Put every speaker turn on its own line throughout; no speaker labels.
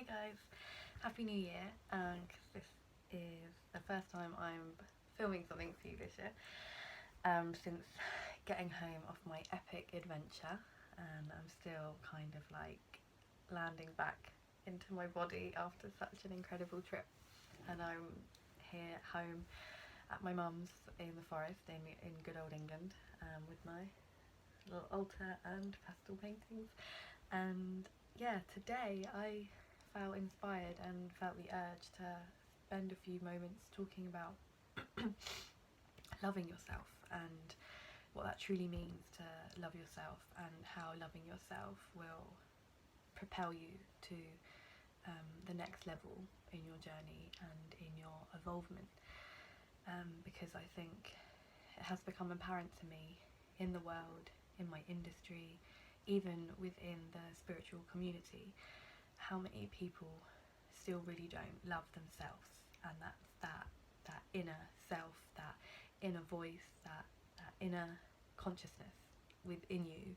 Hey guys, Happy New Year, because this is the first time I'm filming something for you this year, since getting home off my epic adventure, and I'm still kind of like landing back into my body after such an incredible trip. And I'm here at home at my mum's in the forest in good old England, with my little altar and pastel paintings. And yeah, today I felt inspired and felt the urge to spend a few moments talking about loving yourself and what that truly means to love yourself, and how loving yourself will propel you to the next level in your journey and in your evolvement. Because I think it has become apparent to me in the world, in my industry, even within the spiritual community, how many people still really don't love themselves. And that's that inner self, that inner voice, that inner consciousness within you,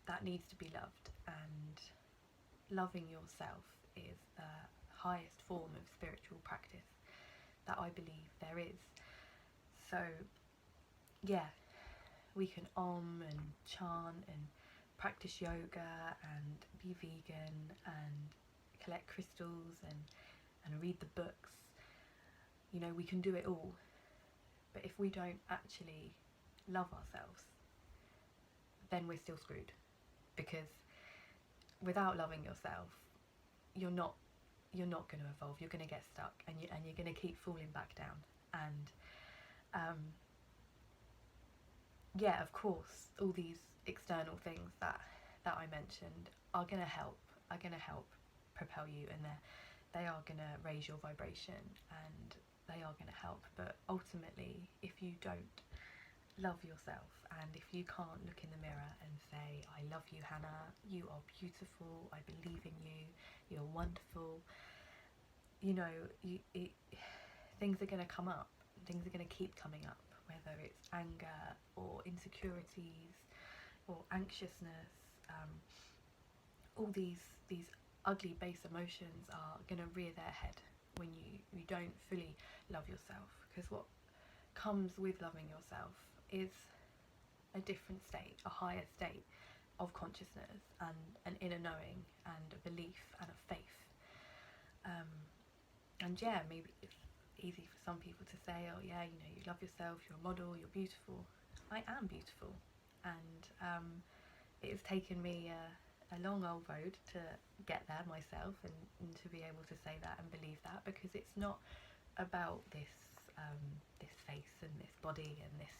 that needs to be loved. And loving yourself is the highest form of spiritual practice that I believe there is. So yeah, we can and chant and practice yoga and be vegan and collect crystals and read the books. You know, we can do it all. But if we don't actually love ourselves, then we're still screwed. Because without loving yourself, you're not going to evolve. You're going to get stuck, and you're going to keep falling back down. And yeah, of course, all these external things that I mentioned are going to help. Propel you, and they are going to raise your vibration, and they are going to help. But ultimately, if you don't love yourself, and if you can't look in the mirror and say, I love you, Hannah, you are beautiful, I believe in you, you're wonderful, you know, things are going to come up. Things are going to keep coming up, whether it's anger or insecurities or anxiousness. All these ugly base emotions are going to rear their head when you don't fully love yourself. Because what comes with loving yourself is a different state, a higher state of consciousness, and an inner knowing, and a belief, and a faith. And yeah, maybe it's easy for some people to say, oh yeah, you know, you love yourself, you're a model, you're beautiful. I am beautiful, and it has taken me a long old road to get there myself, and to be able to say that and believe that, because it's not about this face and this body and this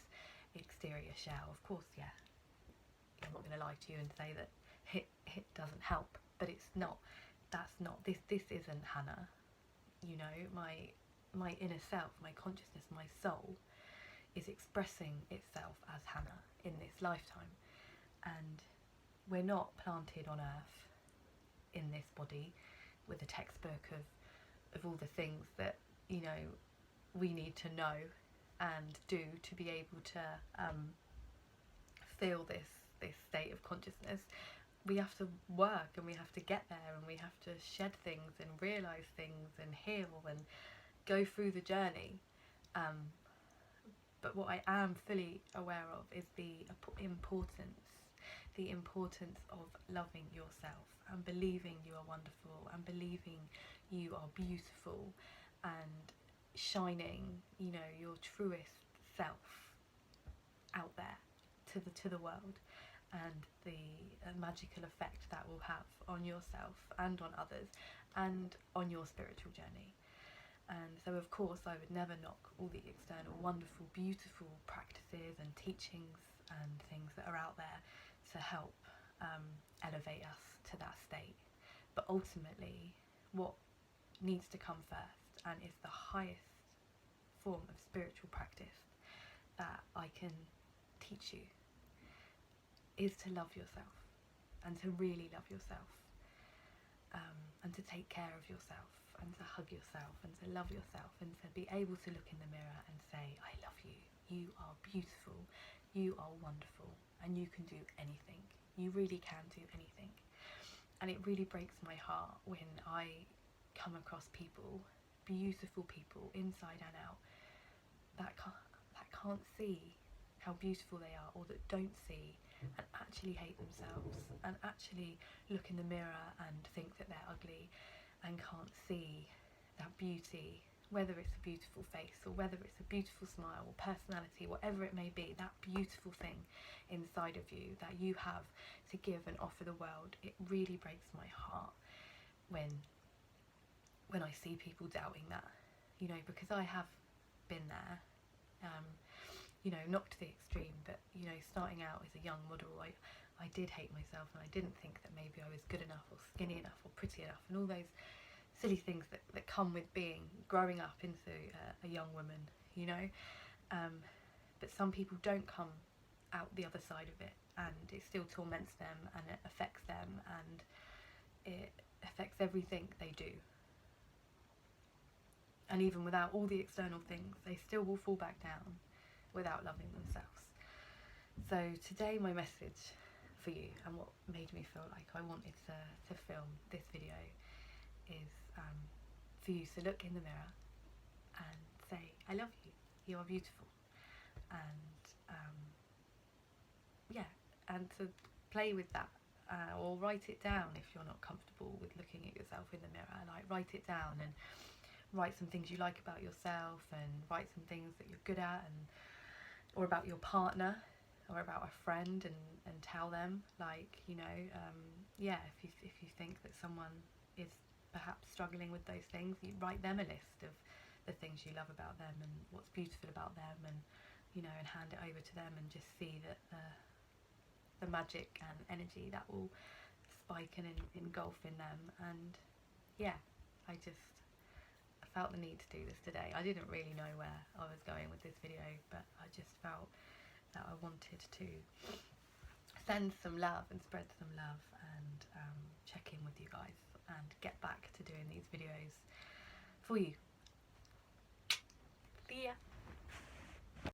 exterior shell. Of course, yeah, I'm not going to lie to you and say that it doesn't help, but it's not. That's not this isn't Hannah. You know, my inner self, my consciousness, my soul is expressing itself as Hannah in this lifetime. And we're not planted on earth in this body with a textbook of all the things that, you know, we need to know and do to be able to feel this state of consciousness. We have to work, and we have to get there, and we have to shed things and realise things and heal and go through the journey. But what I am fully aware of is the importance of loving yourself, and believing you are wonderful, and believing you are beautiful, and shining, you know, your truest self out there to the world, and the magical effect that will have on yourself and on others and on your spiritual journey. And so of course I would never knock all the external wonderful, beautiful practices and teachings and things that are out there to help elevate us to that state. But ultimately, what needs to come first, and is the highest form of spiritual practice that I can teach you, is to love yourself, and to really love yourself, and to take care of yourself, and to hug yourself, and to love yourself, and to be able to look in the mirror and say, I love you, you are beautiful, you are wonderful, and you can do anything. You really can do anything. And it really breaks my heart when I come across people, beautiful people inside and out, that can't see how beautiful they are, or that don't see and actually hate themselves, and actually look in the mirror and think that they're ugly and can't see that beauty, whether it's a beautiful face or whether it's a beautiful smile or personality, whatever it may be, that beautiful thing inside of you that you have to give and offer the world. It really breaks my heart when I see people doubting that, you know, because I have been there, you know, not to the extreme, but, you know, starting out as a young model, I did hate myself, and I didn't think that maybe I was good enough or skinny enough or pretty enough, and all those silly things that come with growing up into a young woman, you know. But some people don't come out the other side of it, and it still torments them, and it affects them, and it affects everything they do. And even without all the external things, they still will fall back down without loving themselves. So today my message for you, and what made me feel like I wanted to film this video, is for you to look in the mirror and say, I love you, you are beautiful. And yeah, and to play with that, or write it down if you're not comfortable with looking at yourself in the mirror. Like, write it down and write some things you like about yourself, and write some things that you're good at, and or about your partner, or about a friend, and tell them, like, you know, yeah, if you think that someone is perhaps struggling with those things, you write them a list of the things you love about them and what's beautiful about them, and, you know, and hand it over to them, and just see that the magic and energy that will spike and engulf in them. And yeah, I felt the need to do this today. I didn't really know where I was going with this video, but I just felt that I wanted to send some love and spread some love, and check in with you guys, and get back to doing these videos for you. See ya!